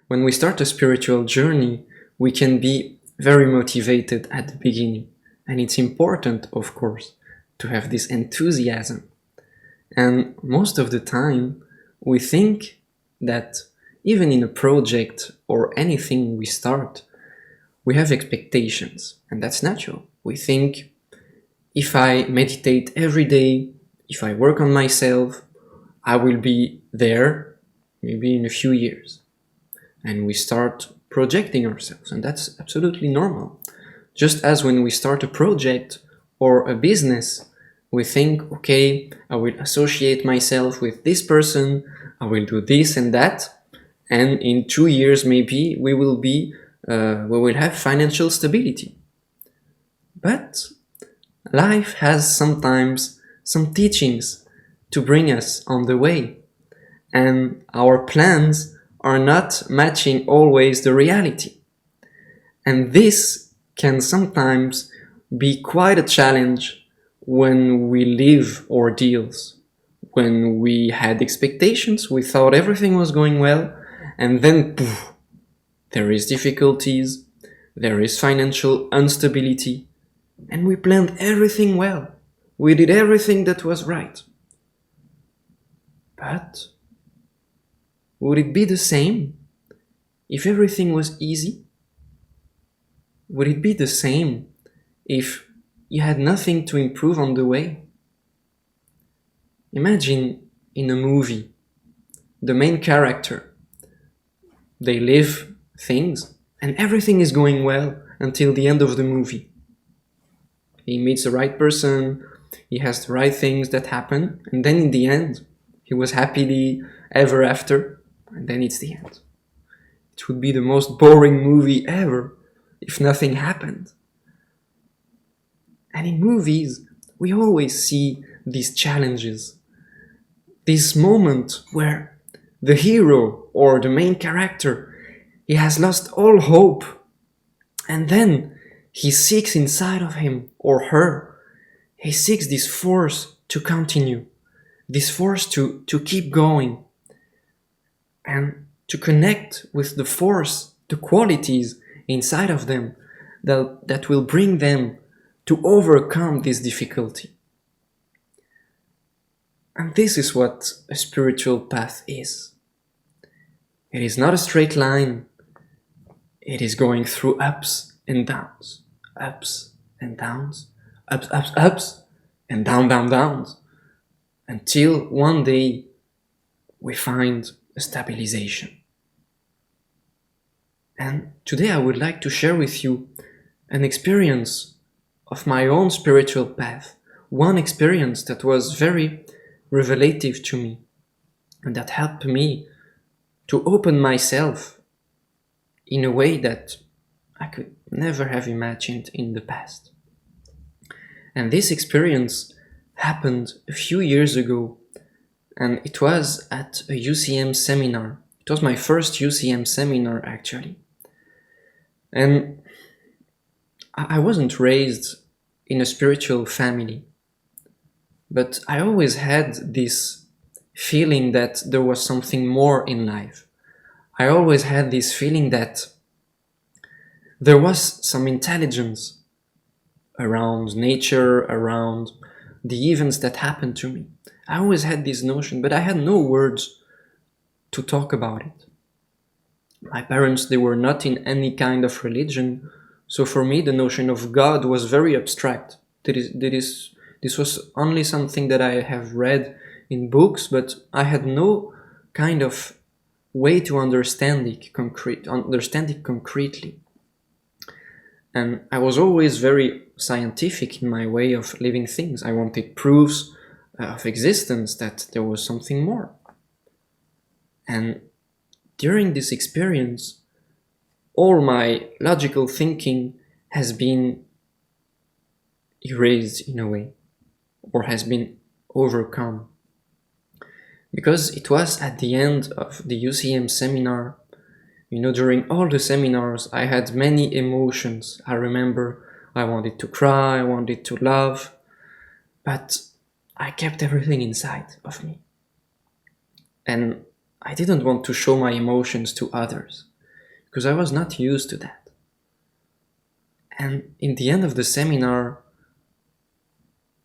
When we start a spiritual journey, we can be very motivated at the beginning. And it's important, of course, to have this enthusiasm. And most of the time, we think that even in a project or anything we start, we have expectations, and that's natural. We think, if I meditate every day, if I work on myself, I will be there maybe in a few years. And we start projecting ourselves, and that's absolutely normal. Just as when we start a project or a business, we think, okay, I will associate myself with this person, I will do this and that, and in 2 years maybe we will have financial stability. But life has sometimes some teachings to bring us on the way, and our plans are not matching always the reality. And this can sometimes be quite a challenge when we live ordeals. When we had expectations, we thought everything was going well, and then poof, there is difficulties, there is financial instability, and we planned everything well. We did everything that was right. But would it be the same if everything was easy? Would it be the same if you had nothing to improve on the way? Imagine in a movie, the main character, they live things and everything is going well until the end of the movie. He meets the right person, he has the right things that happen, and then in the end, he was happily ever after, and then it's the end. It would be the most boring movie ever if nothing happened. And in movies, we always see these challenges, this moment where the hero or the main character, he has lost all hope, and then he seeks inside of him or her, he seeks this force to continue, this force to keep going, and to connect with the force, the qualities inside of them that will bring them to overcome this difficulty. And this is what a spiritual path is. It is not a straight line. It is going through ups and downs, ups and downs, ups, ups, ups, and down, down, downs, until one day we find a stabilization. And today I would like to share with you an experience of my own spiritual path, one experience that was very revelative to me and that helped me to open myself in a way that I could never have imagined in the past. And this experience happened a few years ago, and it was at a UCM seminar. It was my first UCM seminar, actually. And I wasn't raised in a spiritual family, but I always had this feeling that there was something more in life. I always had this feeling that there was some intelligence around nature, around the events that happened to me. I always had this notion, but I had no words to talk about it. My parents, they were not in any kind of religion, so for me the notion of God was very abstract. This was only something that I have read in books, but I had no kind of way to understand it concretely. And I was always very scientific in my way of living things. I wanted proofs of existence, that there was something more. And during this experience, all my logical thinking has been erased in a way, or has been overcome. Because it was at the end of the UCM seminar, during all the seminars, I had many emotions. I remember I wanted to cry, I wanted to laugh, but I kept everything inside of me. And I didn't want to show my emotions to others. because I was not used to that. And in the end of the seminar,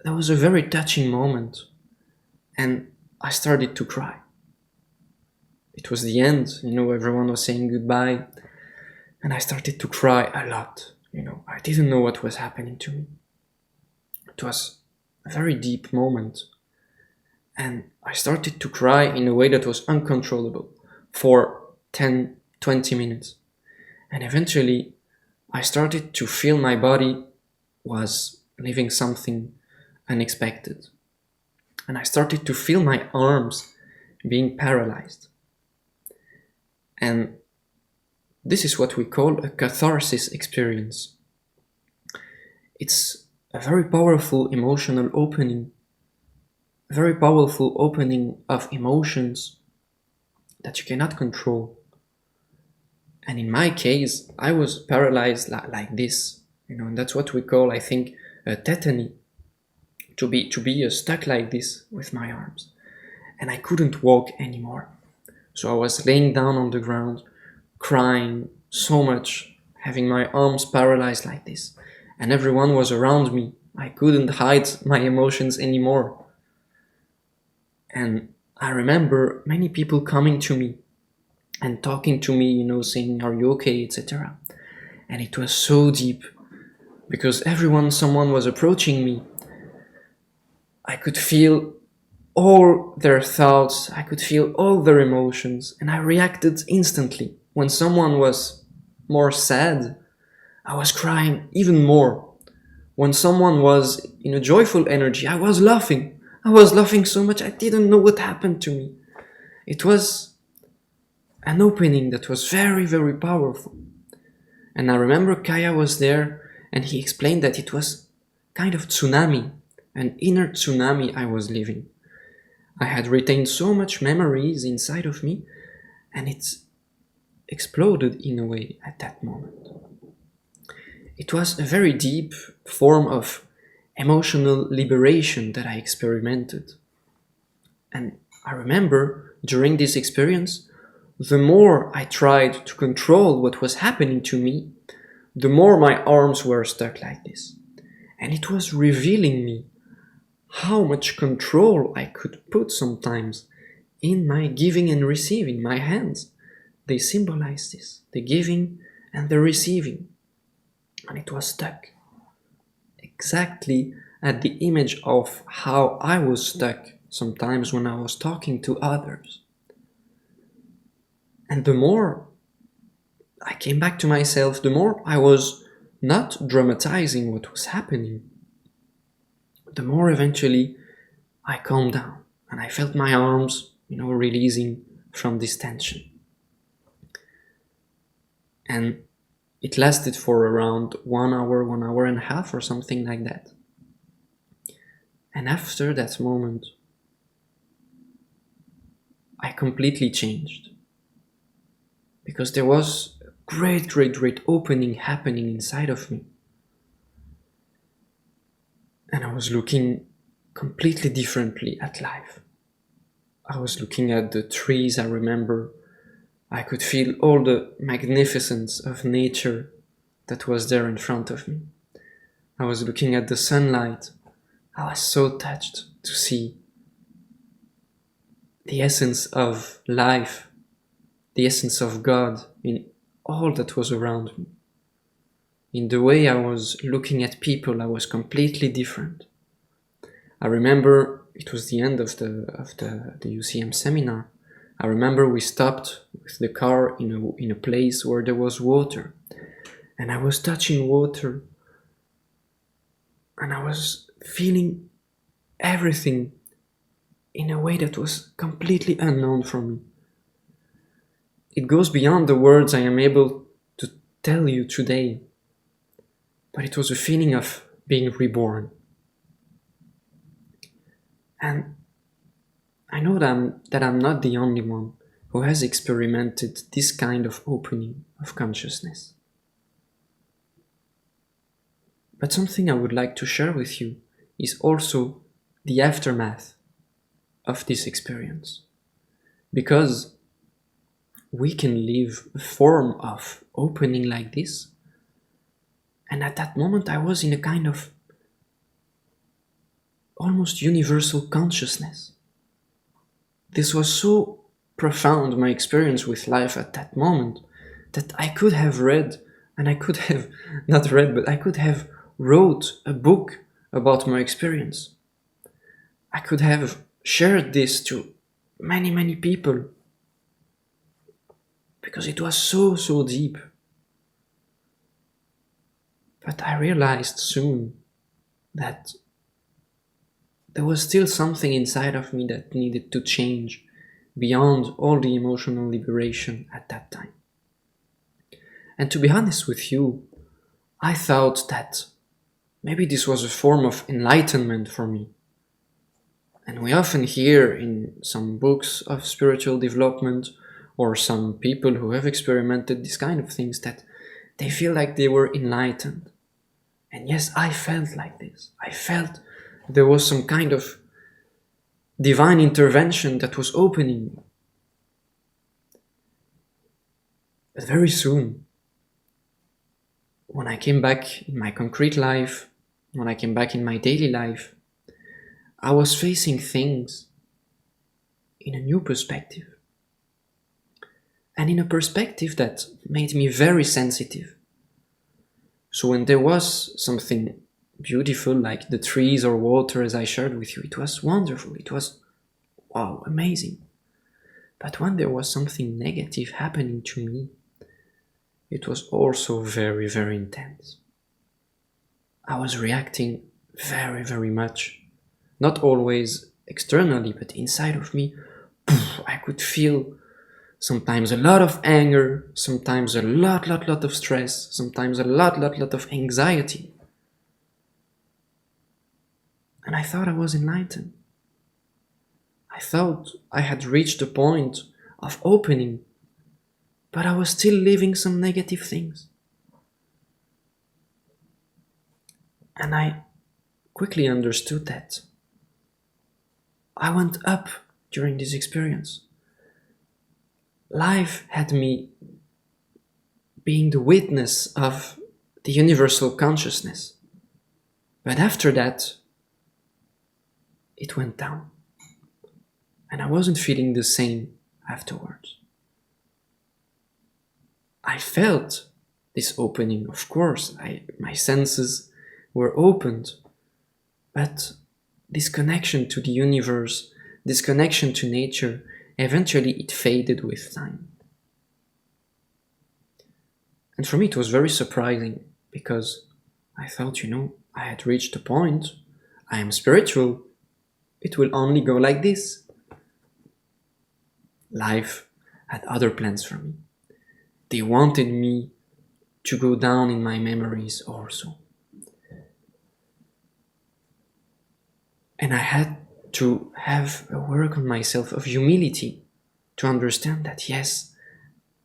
there was a very touching moment, and I started to cry. It was the end, everyone was saying goodbye, and I started to cry a lot. I didn't know what was happening to me. It was a very deep moment, and I started to cry in a way that was uncontrollable for 10, 20 minutes. And eventually, I started to feel my body was living something unexpected. And I started to feel my arms being paralyzed. And this is what we call a catharsis experience. It's a very powerful emotional opening, a very powerful opening of emotions that you cannot control. And in my case, I was paralyzed like this, and that's what we call, I think, a tetany, to be stuck like this with my arms. And I couldn't walk anymore. So I was laying down on the ground, crying so much, having my arms paralyzed like this. And everyone was around me. I couldn't hide my emotions anymore. And I remember many people coming to me and talking to me, saying, "Are you okay?" etc. And it was so deep, because someone was approaching me. I could feel all their thoughts, I could feel all their emotions, and I reacted instantly. When someone was more sad, I was crying even more. When someone was in a joyful energy, I was laughing. I was laughing so much I didn't know what happened to me. It was an opening that was very, very powerful. And I remember Kaya was there, and he explained that it was kind of tsunami, an inner tsunami I was living. I had retained so much memories inside of me, and it exploded in a way at that moment. It was a very deep form of emotional liberation that I experimented. And I remember during this experience, the more I tried to control what was happening to me, the more my arms were stuck like this. And it was revealing me how much control I could put sometimes in my giving and receiving. My hands, they symbolize this, the giving and the receiving. And it was stuck exactly at the image of how I was stuck sometimes when I was talking to others. And the more I came back to myself, the more I was not dramatizing what was happening, the more eventually I calmed down and I felt my arms, releasing from this tension. And it lasted for around 1 hour, 1 hour and a half or something like that. And after that moment, I completely changed. Because there was a great opening happening inside of me. And I was looking completely differently at life. I was looking at the trees, I remember. I could feel all the magnificence of nature that was there in front of me. I was looking at the sunlight. I was so touched to see the essence of life, the essence of God in all that was around me. In the way I was looking at people, I was completely different. I remember it was the end of the UCM seminar. I remember we stopped with the car in a place where there was water, and I was touching water, and I was feeling everything in a way that was completely unknown for me. It goes beyond the words I am able to tell you today, but it was a feeling of being reborn. And I know that I'm not the only one who has experimented this kind of opening of consciousness. But something I would like to share with you is also the aftermath of this experience. Because we can live a form of opening like this. And at that moment I was in a kind of almost universal consciousness. This was so profound, my experience with life at that moment, that I could have read, and I could have not read, but I could have wrote a book about my experience. I could have shared this to many, many people, because it was so, so deep. But I realized soon that there was still something inside of me that needed to change beyond all the emotional liberation at that time. And to be honest with you, I thought that maybe this was a form of enlightenment for me. And we often hear in some books of spiritual development or some people who have experimented these kind of things that they feel like they were enlightened. And yes, I felt like this. I felt there was some kind of divine intervention that was opening me. But very soon, when I came back in my concrete life, when I came back in my daily life, I was facing things in a new perspective. And in a perspective that made me very sensitive. So when there was something beautiful like the trees or water, as I shared with you, it was wonderful, it was, wow, amazing. But when there was something negative happening to me, it was also very, very intense. I was reacting very, very much. Not always externally, but inside of me, I could feel sometimes a lot of anger, sometimes a lot of stress, sometimes a lot of anxiety. And I thought I was enlightened. I thought I had reached the point of opening, but I was still living some negative things. And I quickly understood that I went up during this experience. Life had me being the witness of the universal consciousness. But after that, it went down. And I wasn't feeling the same afterwards. I felt this opening, of course. My senses were opened. But this connection to the universe, this connection to nature, eventually it faded with time. And for me it was very surprising, because I thought, I had reached a point, I am spiritual, it will only go like this. Life had other plans for me. They wanted me to go down in my memories also. And I had to have a work on myself of humility to understand that, yes,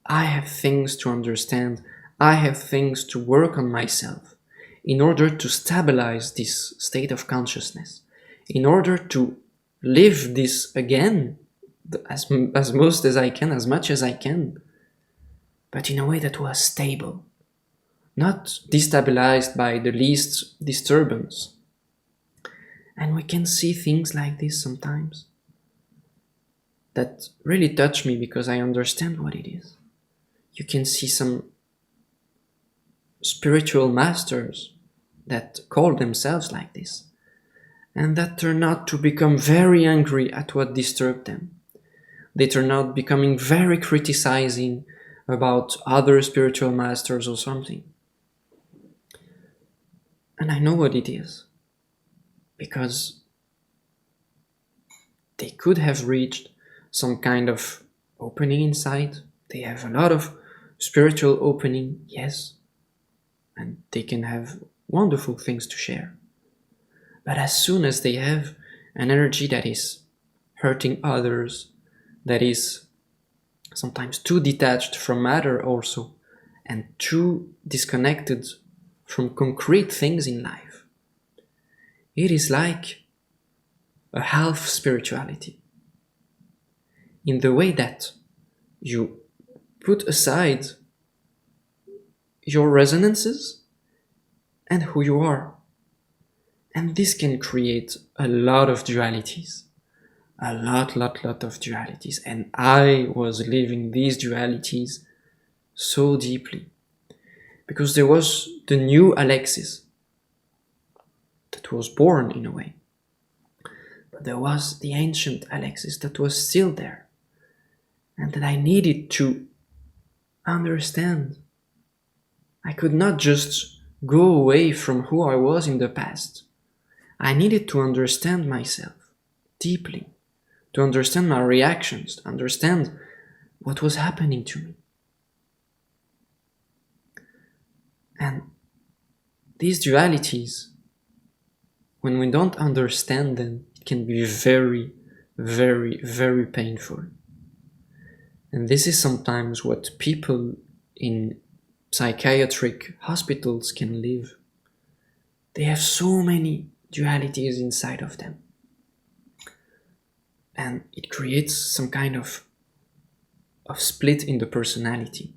I have things to understand, I have things to work on myself in order to stabilize this state of consciousness, in order to live this again as much as I can, but in a way that was stable, not destabilized by the least disturbance. And we can see things like this sometimes that really touch me, because I understand what it is. You can see some spiritual masters that call themselves like this, and that turn out to become very angry at what disturbed them. They turn out becoming very criticizing about other spiritual masters or something. And I know what it is, because they could have reached some kind of opening inside. They have a lot of spiritual opening, yes, and they can have wonderful things to share. But as soon as they have an energy that is hurting others, that is sometimes too detached from matter also, and too disconnected from concrete things in life, it is like a half spirituality, in the way that you put aside your resonances and who you are. And this can create a lot of dualities. A lot of dualities. And I was living these dualities so deeply. Because there was the new Alexis that was born in a way. But there was the ancient Alexis that was still there. And that I needed to understand. I could not just go away from who I was in the past. I needed to understand myself deeply, to understand my reactions, to understand what was happening to me. And these dualities, when we don't understand them, it can be very, very painful. And this is sometimes what people in psychiatric hospitals can live. They have so many dualities inside of them. And it creates some kind of split in the personality.